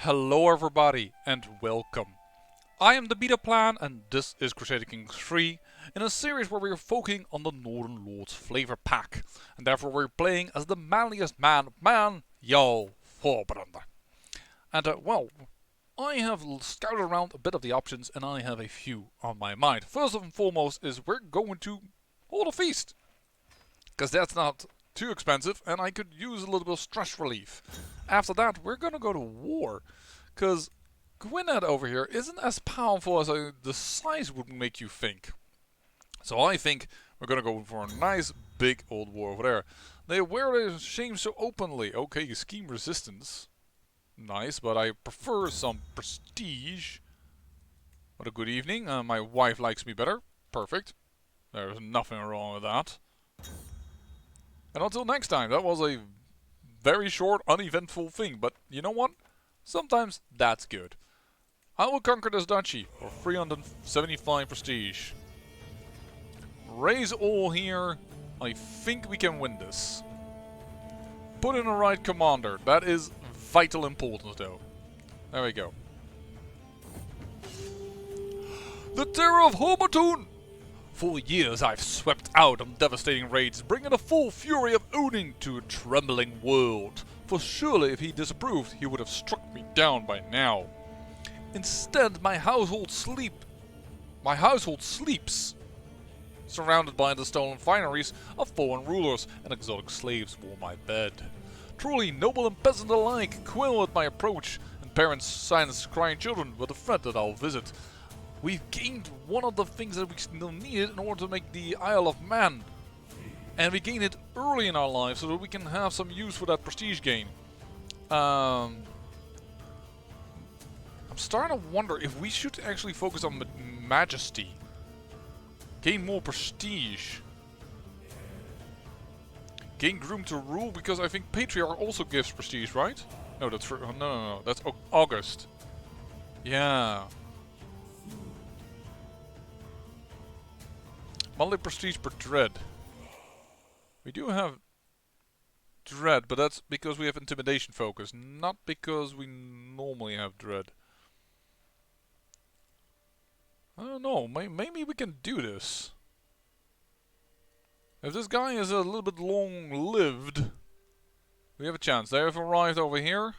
Hello everybody and welcome. I am the Beta Plan and this is Crusader Kings 3 in a series where we are focusing on the Northern Lord's Flavour pack and therefore we're playing as the manliest man, Jarl Voorbrander. And well, I have scouted around a bit of the options and I have a few on my mind. First and foremost is we're going to hold a feast, because that's not too expensive and I could use a little bit of stress relief. After that, we're gonna go to war, because Gwynedd over here isn't as powerful as the size would make you think. So I think we're gonna go for a nice big old war over there. They wear their shame so openly. Okay, scheme resistance. Nice, but I prefer some prestige. What a good evening. My wife likes me better. Perfect. There's nothing wrong with that. And until next time, that was a very short, uneventful thing, but you know what? Sometimes that's good. I will conquer this duchy for 375 prestige. Raise all here. I think we can win this. Put in the right commander. That is vital importance though. There we go. The Terror of Homertoon! For years I've swept out on devastating raids, bringing the full fury of Odin to a trembling world. For surely if he disapproved, he would have struck me down by now. Instead, my household sleeps, surrounded by the stolen fineries of foreign rulers, and exotic slaves warm my bed. Truly, noble and peasant alike quail at my approach, and parents silence crying children with the threat that I'll visit. We've gained one of the things that we still needed in order to make the Isle of Man. And we gained it early in our lives so that we can have some use for that prestige gain. I'm starting to wonder if we should actually focus on majesty. Gain more prestige. Gain groom to rule, because I think patriarch also gives prestige, right? No, that's for, no, that's August. Yeah. Monthly prestige per dread. We do have dread, but that's because we have intimidation focus, not because we normally have dread. I don't know, maybe we can do this. If this guy is a little bit long-lived, we have a chance. They have arrived over here.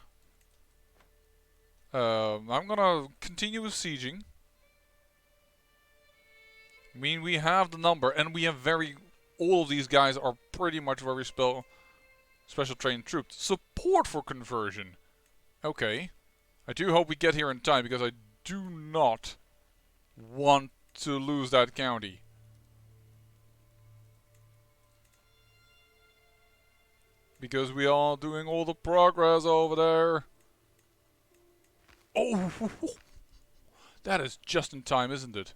I'm gonna continue with sieging. I mean, we have the number, and we have all of these guys are pretty much very special trained troops. Support for conversion. Okay. I do hope we get here in time, because I do not want to lose that county. Because we are doing all the progress over there. Oh! That is just in time, isn't it?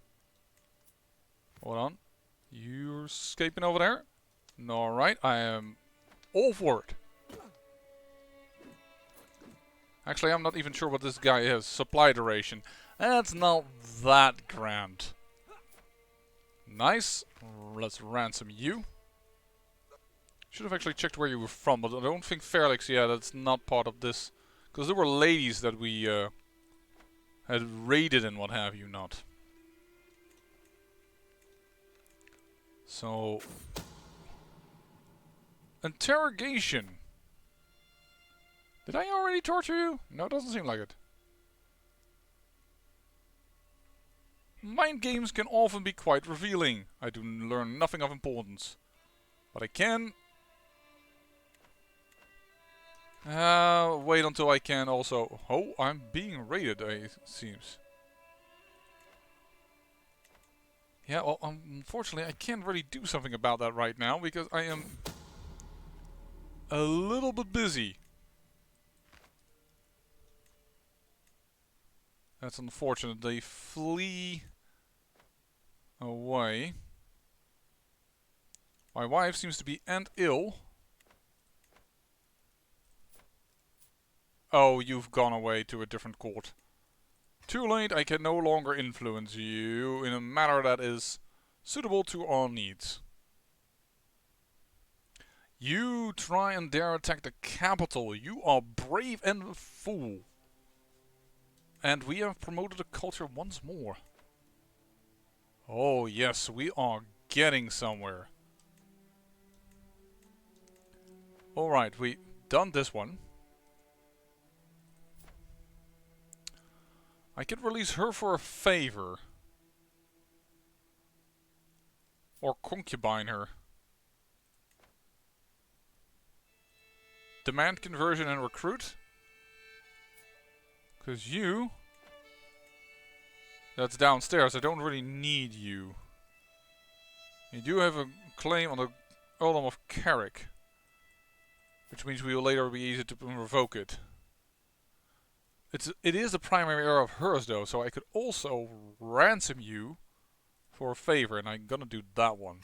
Hold on. You're escaping over there? Alright, I am all for it. Actually, I'm not even sure what this guy has. Supply duration. That's not that grand. Nice. Let's ransom you. Should have actually checked where you were from, but I don't think Fairlix, yeah, that's not part of this. Because there were ladies that we had raided and what have you not. So, interrogation. Did I already torture you? No, it doesn't seem like it. Mind games can often be quite revealing. I do learn nothing of importance. But I can... wait until I can also... Oh, I'm being raided, it seems. Yeah, well, unfortunately, I can't really do something about that right now because I am a little bit busy. That's unfortunate. They flee away. My wife seems to be ill. Oh, you've gone away to a different court. Too late, I can no longer influence you in a manner that is suitable to our needs. You try and dare attack the capital. You are brave and a fool. And we have promoted a culture once more. Oh yes, we are getting somewhere. Alright, we done this one. I could release her for a favor. Or concubine her. Demand conversion and recruit. Because you... That's downstairs, I don't really need you. You do have a claim on the Earldom of Carrick. Which means we will later be easy to revoke it. It is the primary heir of hers though, so I could also ransom you for a favor, and I'm gonna do that one.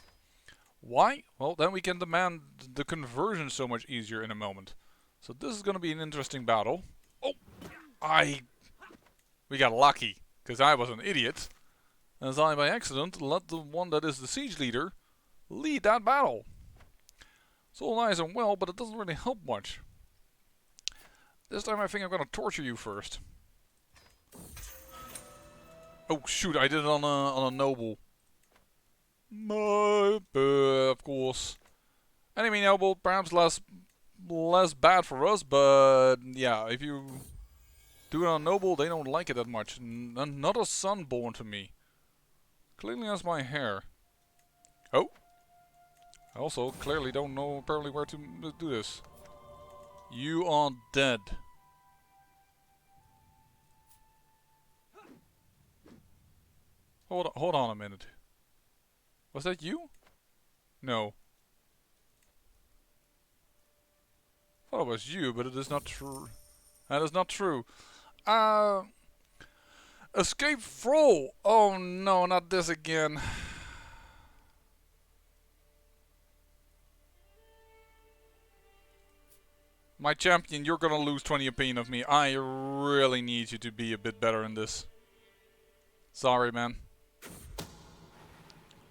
Why? Well, then we can demand the conversion so much easier in a moment. So this is gonna be an interesting battle. Oh! We got lucky, because I was an idiot. As I, by accident, let the one that is the siege leader lead that battle. It's all nice and well, but it doesn't really help much. This time I think I'm gonna torture you first. Oh shoot, I did it on a noble. Of course. Enemy noble, perhaps less bad for us, but yeah, if you do it on noble, they don't like it that much. Another son born to me. Clearly has my hair. Oh. I also clearly don't know apparently where to do this. You are dead. Hold on a minute. Was that you? No. I thought it was you, but it is not true. That is not true. Escape Froll! Oh no, not this again. My champion, you're gonna lose 20 opinion of me. I really need you to be a bit better in this. Sorry, man.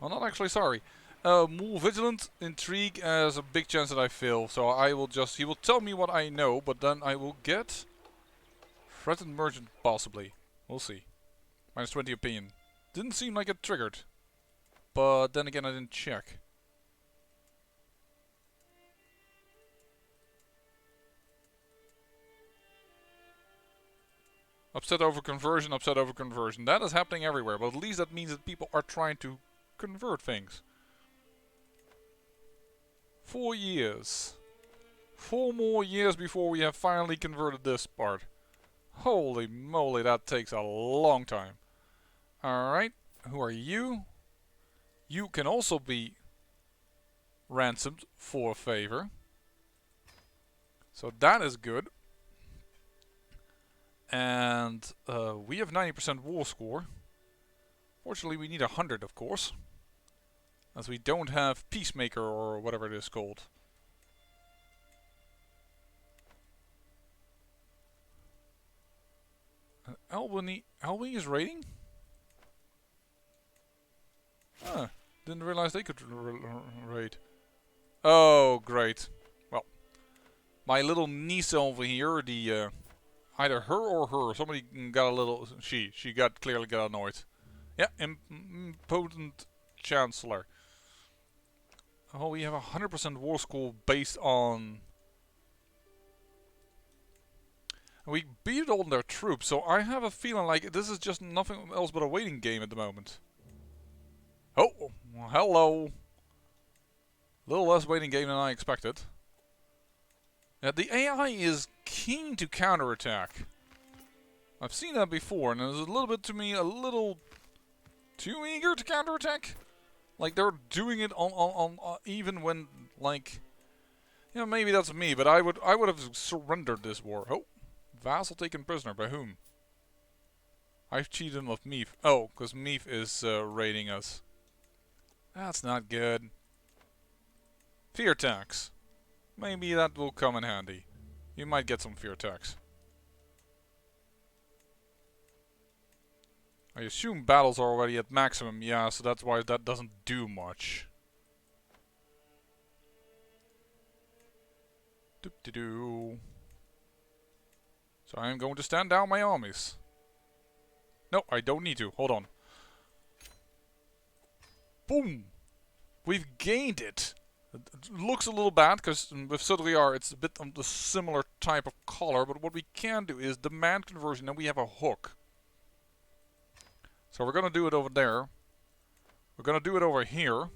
Well, not actually sorry. More vigilant, intrigue has a big chance that I fail. So I will just... He will tell me what I know, but then I will get... Threatened merchant, possibly. We'll see. Minus 20 opinion. Didn't seem like it triggered. But then again, I didn't check. Upset over conversion, upset over conversion. That is happening everywhere, but at least that means that people are trying to convert things. 4 years. 4 more years before we have finally converted this part. Holy moly, that takes a long time. Alright, who are you? You can also be ransomed for a favor. So that is good. And we have 90% war score. Fortunately, we need 100, of course. As we don't have Peacemaker or whatever it is called. Albany is raiding? Ah, didn't realize they could raid. Oh, great. Well, my little niece over here, the either her or her, somebody got a little... She clearly got annoyed. Yeah, impotent chancellor. Oh, we have 100% war score based on... We beat all their troops, so I have a feeling like this is just nothing else but a waiting game at the moment. Oh, well, hello. A little less waiting game than I expected. Yeah, the AI is keen to counterattack. I've seen that before, and it's a little bit to me a little too eager to counterattack. Like they're doing it on even when like, you know, maybe that's me, but I would have surrendered this war. Oh, vassal taken prisoner by whom? I've cheated him of Meath. Oh, because Meath is raiding us. That's not good. Fear tax. Maybe that will come in handy. You might get some fear tax. I assume battles are already at maximum, yeah, so that's why that doesn't do much. Doop-de-doo. So I am going to stand down my armies. No, I don't need to. Hold on. Boom! We've gained it. It looks a little bad, because with Sudriar it's a bit of the similar type of color, but what we can do is demand conversion, and we have a hook. So we're gonna do it over there. We're gonna do it over here.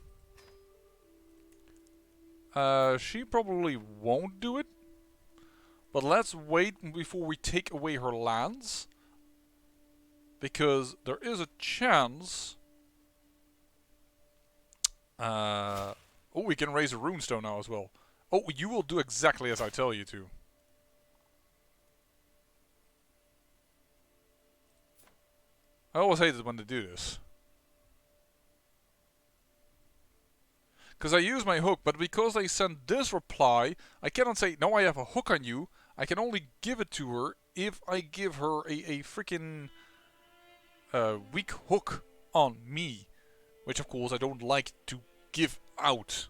She probably won't do it. But let's wait before we take away her lands. Because there is a chance... oh, we can raise a runestone now as well. Oh, you will do exactly as I tell you to. I always hate it when they do this. Because I use my hook, but because they send this reply, I cannot say, no, I have a hook on you. I can only give it to her if I give her a freaking weak hook on me. Which, of course, I don't like to give out.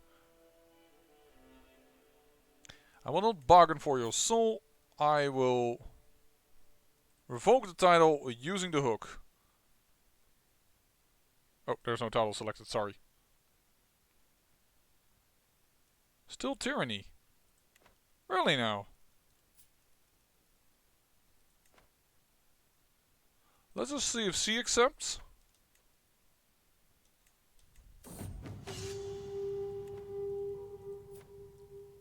I will not bargain for your soul. I will revoke the title using the hook. Oh, there's no title selected, sorry. Still tyranny. Really now? Let's just see if C accepts.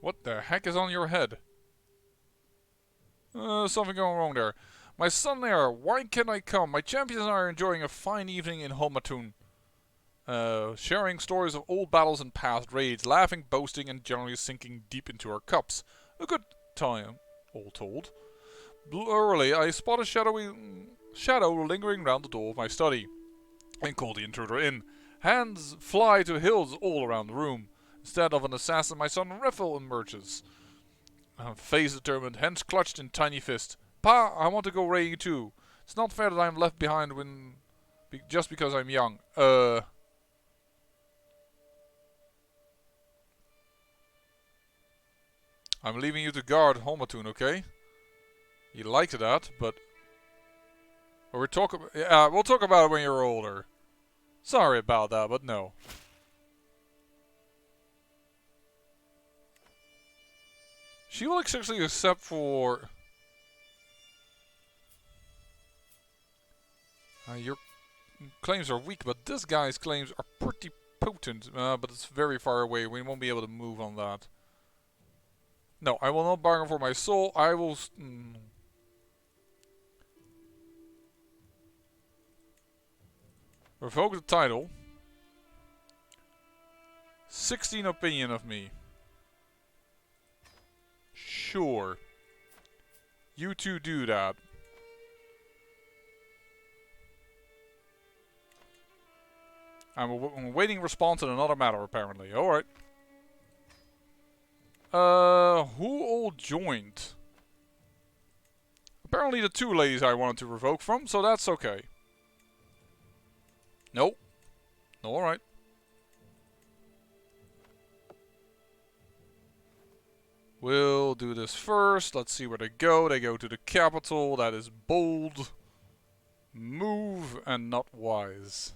What the heck is on your head? Something going wrong there. My son there, why can't I come? My champions are enjoying a fine evening in Holmatun. Sharing stories of old battles and past raids, laughing, boasting, and generally sinking deep into our cups. A good time, all told. Blurrily, I spot a shadow lingering round the door of my study, and call the intruder in. Hands fly to hills all around the room. Instead of an assassin, my son Riffle emerges. Face determined, hands clutched in tiny fist. Pa, I want to go raiding too. It's not fair that I'm left behind just because I'm young. I'm leaving you to guard Holmatun, okay? You liked that, but... we'll talk about it when you're older. Sorry about that, but no. She will actually accept for... your claims are weak, but this guy's claims are pretty potent. But it's very far away. We won't be able to move on that. No, I will not bargain for my soul. I will... revoke the title. 16 opinion of me. Sure. You two do that. I'm awaiting response in another matter, apparently. Alright. Who all joined? Apparently the two ladies I wanted to revoke from, so that's okay. Nope. Alright. We'll do this first. Let's see where they go. They go to the capital. That is bold. Move and not wise.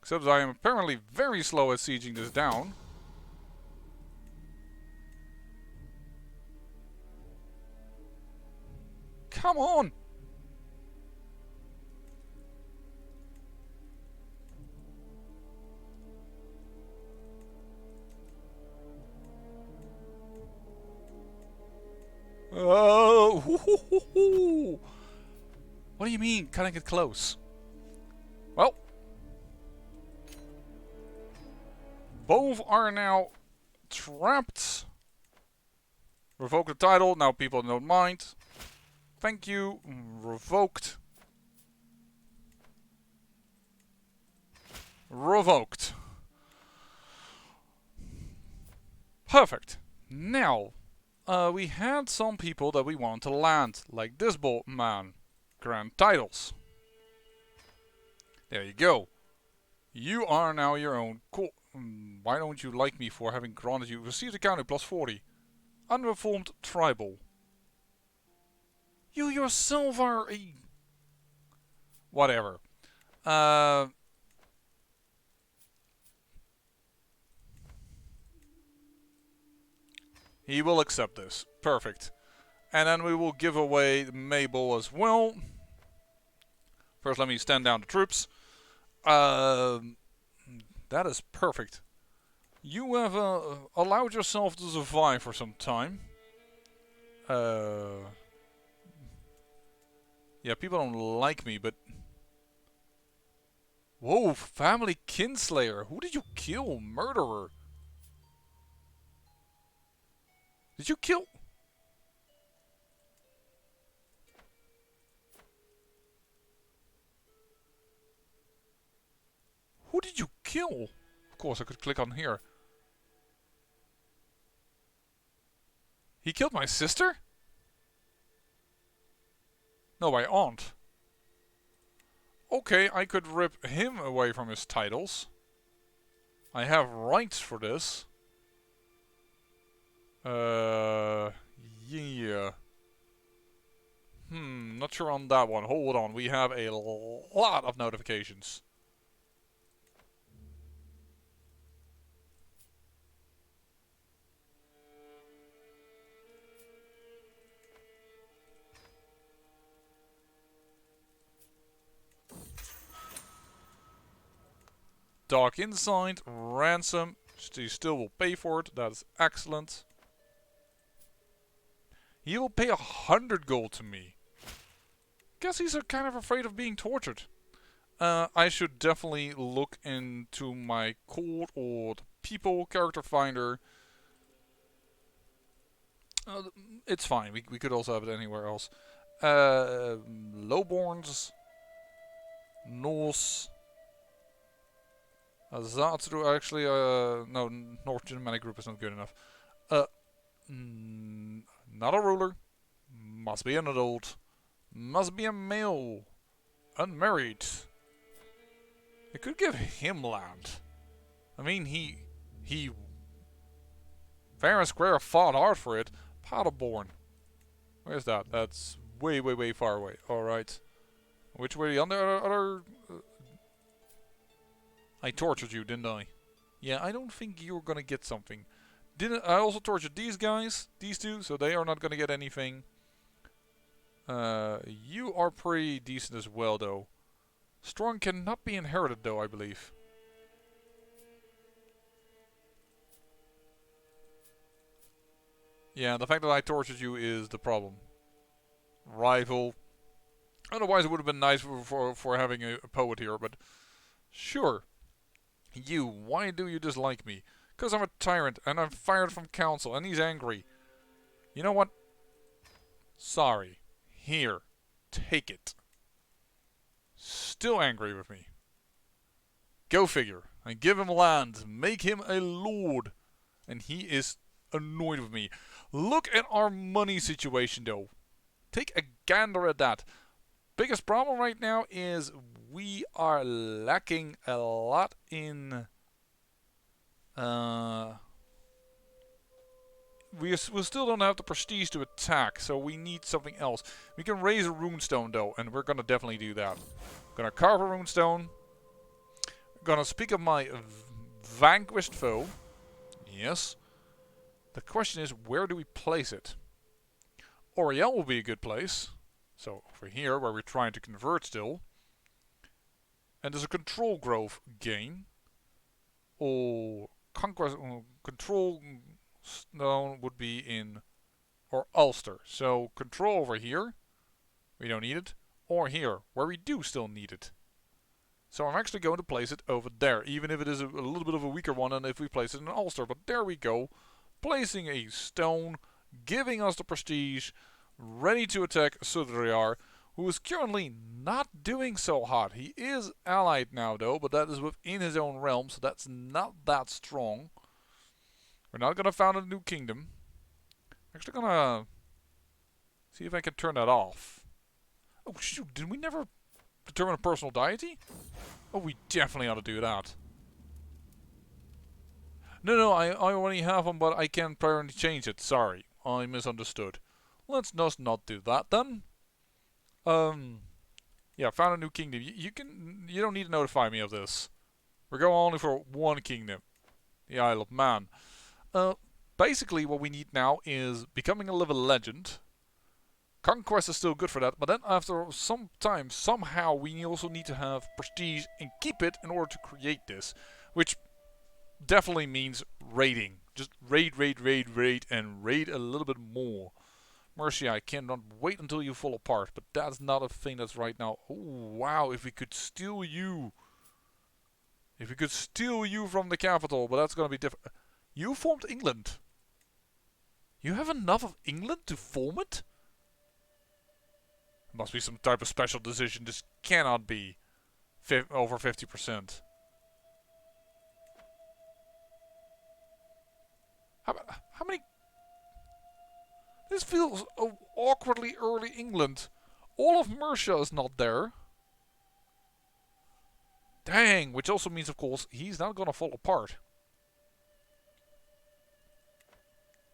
Except I am apparently very slow at sieging this down. Come on! Oh! What do you mean? Can I get close? Well, both are now trapped. Revoke the title. Now people don't mind. Thank you. Revoked. Revoked. Perfect. Now, we had some people that we want to land, like this man. Grant titles. There you go. You are now your own. Cool. Why don't you like me for having granted you received a county plus 40? Unreformed tribal. You yourself are a... Whatever. Uh, he will accept this. Perfect. And then we will give away Mabel as well. First, let me stand down the troops. That is perfect. You have allowed yourself to survive for some time. Yeah, people don't like me, but... Whoa, family kinslayer. Who did you kill? Murderer. Did you kill... Who did you kill? Of course, I could click on here. He killed my sister? No, my aunt. Okay, I could rip him away from his titles. I have rights for this. Yeah. Not sure on that one. Hold on, we have a lot of notifications. Dark Insight, ransom. He still will pay for it. That is excellent. He will pay 100 gold to me. Guess he's kind of afraid of being tortured. I should definitely look into my court or the people character finder. It's fine. We could also have it anywhere else. Lowborns. Norse. Zatru, actually, no, North Germanic group is not good enough. Not a ruler. Must be an adult. Must be a male. Unmarried. I could give him land. I mean, he fair and square fought hard for it. Paderborn. Where's that? That's way, way, way far away. Alright. Which way on the other... I tortured you, didn't I? Yeah, I don't think you're gonna get something. Didn't I also tortured these guys? These two, so they are not gonna get anything. You are pretty decent as well, though. Strong cannot be inherited, though, I believe. Yeah, the fact that I tortured you is the problem. Rival. Otherwise, it would have been nice for having a poet here, but sure. You, why do you dislike me? Because I'm a tyrant, and I'm fired from council, and he's angry. You know what? Sorry. Here. Take it. Still angry with me. Go figure. I give him land. Make him a lord. And he is annoyed with me. Look at our money situation, though. Take a gander at that. Biggest problem right now is we are lacking a lot in... we still don't have the prestige to attack, so we need something else. We can raise a runestone, though, and we're gonna definitely do that. Gonna carve a runestone. Gonna speak of my vanquished foe. Yes. The question is, where do we place it? Oriel will be a good place. So, over here, where we're trying to convert still. And there's a control growth gain. Or conquest control stone would be in or Ulster. So control over here, we don't need it, or here, where we do still need it. So I'm actually going to place it over there, even if it is a little bit of a weaker one than if we place it in Ulster. But there we go, placing a stone, giving us the prestige, ready to attack Sudriar, who is currently not doing so hot. He is allied now though, but that is within his own realm, so that's not that strong. We're not gonna found a new kingdom. I'm actually gonna see if I can turn that off. Oh shoot, did we never determine a personal deity? Oh, we definitely ought to do that. No, I already have one, but I can't apparently change it. Sorry, I misunderstood. Let's just not do that then. Yeah, found a new kingdom. You don't need to notify me of this. We're going only for one kingdom, the Isle of Man. Uh, Basically, what we need now is becoming a living legend. Conquest is still good for that, but then after some time, somehow we also need to have prestige and keep it in order to create this, which definitely means raiding. Just raid, raid, raid, raid, and raid a little bit more. Mercy, I cannot wait until you fall apart, but that's not a thing that's right now. Oh, wow, if we could steal you. If we could steal you from the capital, but that's gonna be different. You formed England. You have enough of England to form it? Must be some type of special decision. This cannot be over 50%. How many? This feels awkwardly early England. All of Mercia is not there. Dang, which also means, of course, he's not gonna fall apart.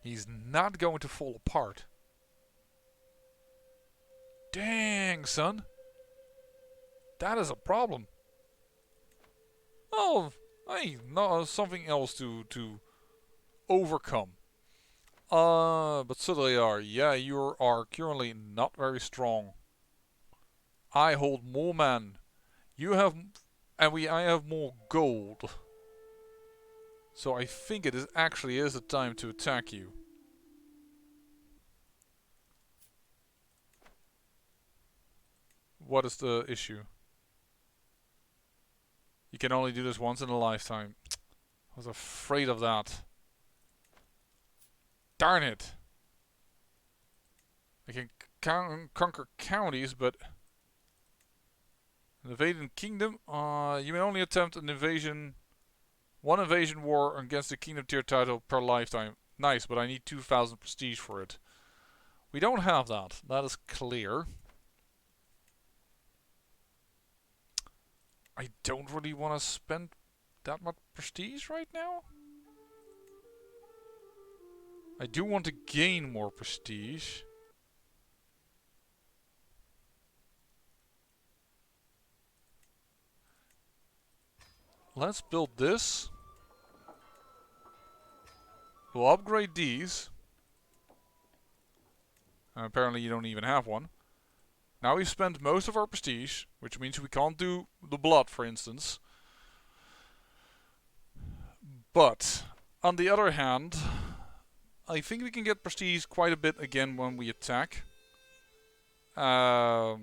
He's not going to fall apart. Dang, son. That is a problem. Oh, hey, no, something else to overcome. But so they are. Yeah, you are currently not very strong. I hold more men. You have, I have more gold. So I think it actually is the time to attack you. What is the issue? You can only do this once in a lifetime. I was afraid of that. Darn it! I can conquer counties, but an invading kingdom. You may only attempt an invasion, one invasion war against the kingdom tier title per lifetime. Nice, but I need 2,000 prestige for it. We don't have that. That is clear. I don't really want to spend that much prestige right now. I do want to gain more prestige. Let's build this. We'll upgrade these. Apparently you don't even have one. Now we've spent most of our prestige, which means we can't do the blood, for instance. But, on the other hand, I think we can get prestige quite a bit again when we attack. Other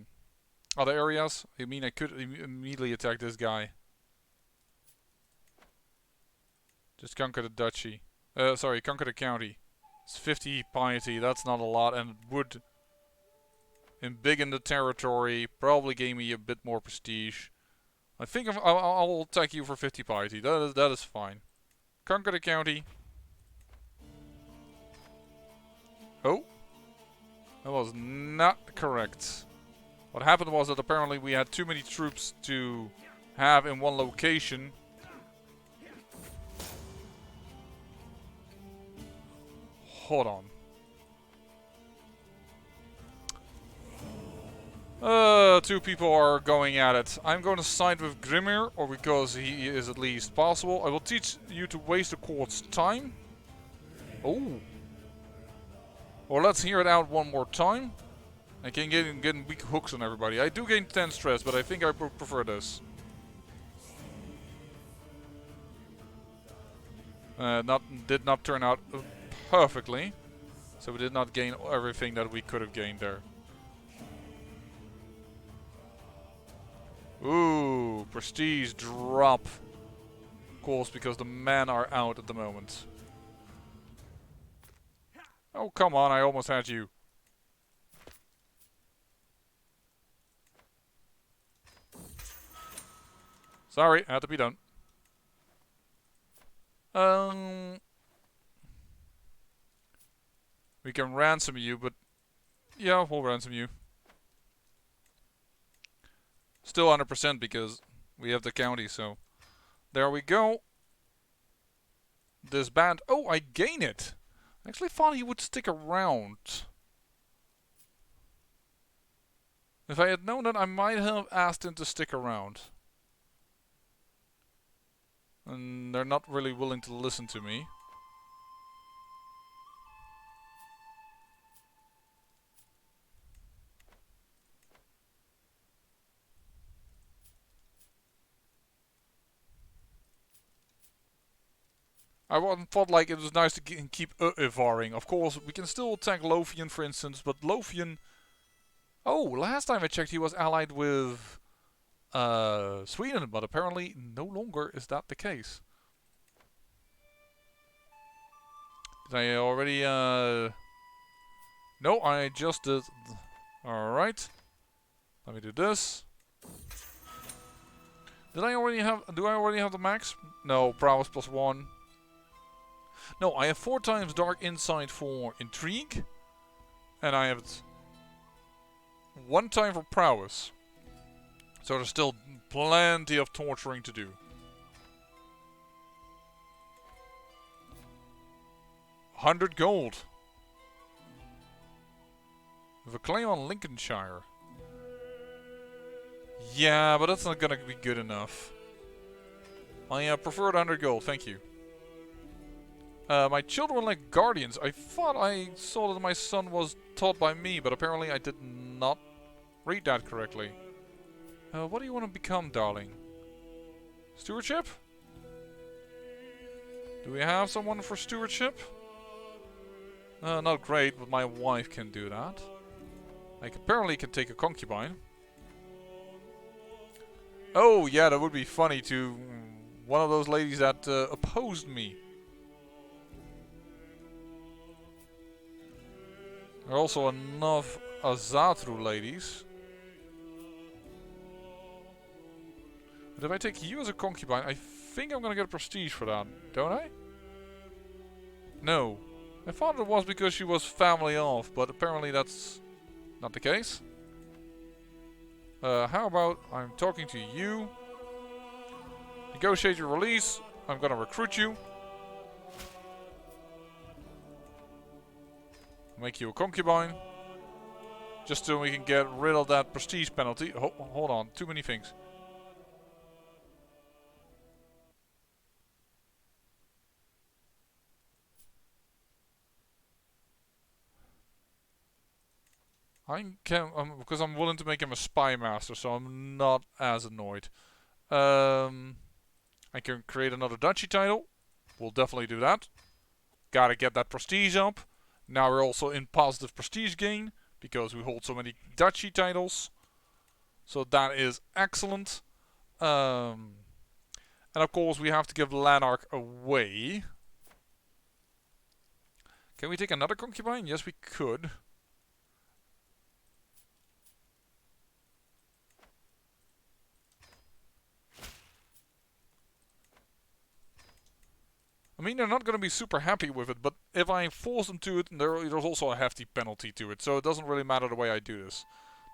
areas. I mean, I could immediately attack this guy. Just conquer the duchy. Sorry, conquer the county. It's 50 piety, that's not a lot, and would embiggen the territory, probably gave me a bit more prestige. I think I'll attack you for 50 piety, that is fine. Conquer the county. Oh, that was not correct. What happened was that apparently we had too many troops to have in one location. Hold on. Two people are going at it. I'm going to side with Grimir, or because he is at least possible. I will teach you to waste the court's time. Oh. Or let's hear it out one more time. I can get weak hooks on everybody. I do gain 10 stress, but I think I prefer this. Did not turn out perfectly. So we did not gain everything that we could have gained there. Ooh, prestige drop. Of course, because the men are out at the moment. Oh, come on, I almost had you. Sorry, had to be done. We can ransom you, but yeah, we'll ransom you. Still 100% because we have the county, so there we go. This band. Oh, I gain it. I actually thought he would stick around. If I had known that, I might have asked him to stick around. And they're not really willing to listen to me. Thought like it was nice to keep evaring. Of course, we can still attack Lothian, for instance, but Lothian... Oh, last time I checked he was allied with Sweden, but apparently no longer is that the case. Did I already... No, I just did... Alright. Let me do this. Did I already have... Do I already have the max? No, prowess +1. No, I have 4 times dark insight for intrigue. And I have 1 time for prowess. So there's still plenty of torturing to do. $100 gold. With a claim on Lincolnshire. Yeah, but that's not gonna be good enough. I prefer 100 gold, thank you. My children like guardians. I thought I saw that my son was taught by me, but apparently I did not read that correctly. What do you want to become, darling? Stewardship? Do we have someone for stewardship? Not great, but my wife can do that. I apparently can take a concubine. Oh, yeah, that would be funny to one of those ladies that opposed me. There are also enough Azatru ladies. But if I take you as a concubine, I think I'm gonna get prestige for that, don't I? No. I thought it was because she was family off, but apparently that's not the case. How about I'm talking to you? Negotiate your release. I'm gonna recruit you. Make you a concubine. Just so we can get rid of that prestige penalty. Hold on, too many things. Because I'm willing to make him a spy master, so I'm not as annoyed. I can create another duchy title. We'll definitely do that. Gotta get that prestige up. Now we're also in positive prestige gain, because we hold so many duchy titles. So that is excellent. And of course we have to give Lanark away. Can we take another concubine? Yes, we could. I mean, they're not going to be super happy with it, but if I force them to it, there's also a hefty penalty to it, so it doesn't really matter the way I do this.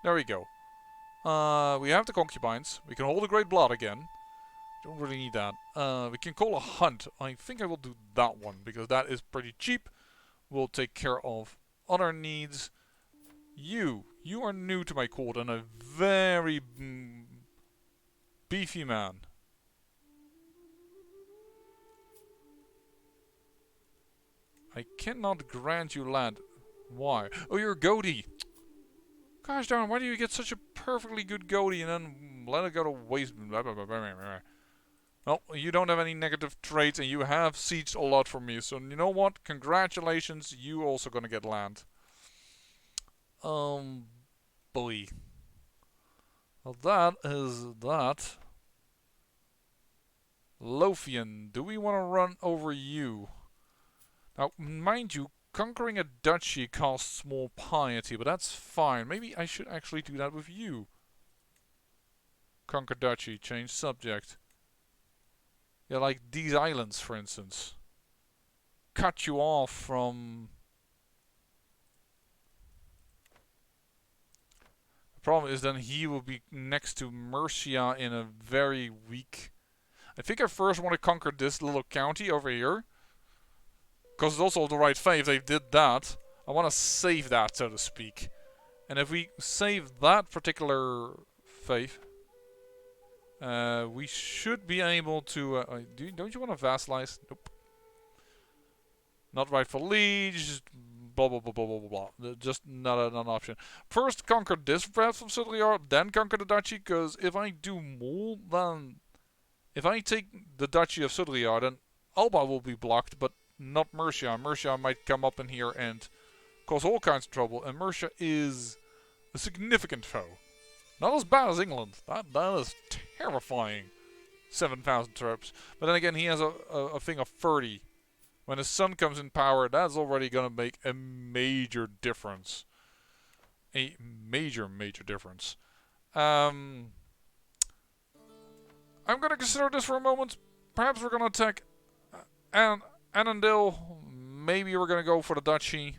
There we go. We have the concubines. We can hold a Great Blood again. Don't really need that. We can call a hunt. I think I will do that one, because that is pretty cheap. We'll take care of other needs. You are new to my court and a very beefy man. I cannot grant you land. Why? Oh, you're a goatee. Gosh darn, why do you get such a perfectly good goatee and then let it go to waste? Well, you don't have any negative traits and you have sieged a lot from me. So, you know what? Congratulations, you also gonna get land. Boy. Well, that is that. Lothian, do we want to run over you? Now, mind you, conquering a duchy costs more piety, but that's fine. Maybe I should actually do that with you. Conquer duchy, change subject. Yeah, like these islands, for instance. Cut you off from... The problem is then he will be next to Mercia in a very weak... I think I first want to conquer this little county over here. Because it's also the right thing if they did that. I want to save that, so to speak. And if we save that particular faith, we should be able to... don't you want to vassalize? Nope. Not right for liege. Blah, blah, blah, blah, blah, blah, blah. Just not an option. First conquer this breath of Sudriyar, then conquer the duchy, because if I do more than... If I take the duchy of Sudriyar, then Alba will be blocked, but not Mercia. Mercia might come up in here and cause all kinds of trouble, and Mercia is a significant foe. Not as bad as England. That is terrifying. 7,000 troops. But then again, he has a thing of 30. When his son comes in power, that's already going to make a major difference. A major, major difference. I'm going to consider this for a moment. Perhaps we're going to attack Annandale. Maybe we're going to go for the duchy.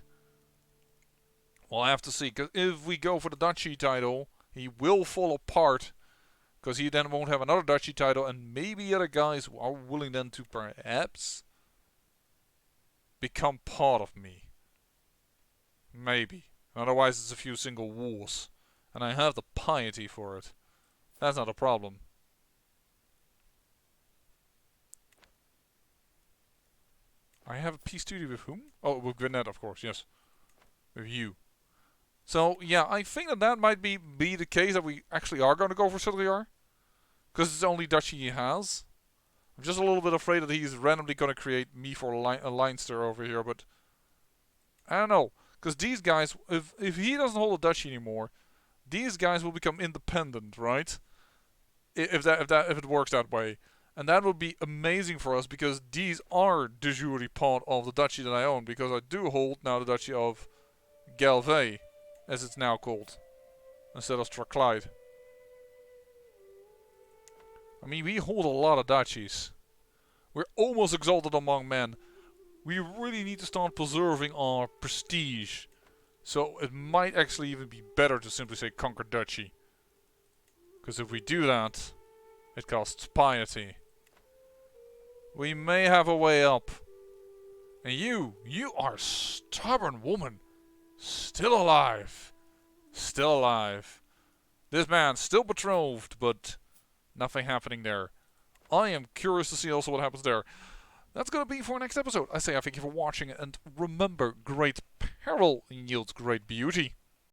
We'll have to see. Because if we go for the duchy title, he will fall apart. Because he then won't have another duchy title. And maybe other guys are willing then to perhaps become part of me. Maybe. Otherwise it's a few single wars. And I have the piety for it. That's not a problem. I have a peace treaty with whom? Oh, with Gwinnett, of course, yes. With you. So, yeah, I think that might be the case that we actually are going to go for Sudriyar. Because it's the only duchy he has. I'm just a little bit afraid that he's randomly going to create me for a Leinster over here, but... I don't know. Because these guys, if he doesn't hold a duchy anymore, these guys will become independent, right? If it works that way. And that would be amazing for us, because these are de jure part of the duchy that I own, because I do hold now the duchy of Galway, as it's now called, instead of Strathclyde. I mean, we hold a lot of duchies. We're almost exalted among men. We really need to start preserving our prestige. So it might actually even be better to simply say conquer duchy. Because if we do that, it costs piety. We may have a way up. And you are a stubborn woman. Still alive. Still alive. This man still betrothed, but nothing happening there. I am curious to see also what happens there. That's going to be for next episode. I say I thank you for watching, and remember, great peril yields great beauty.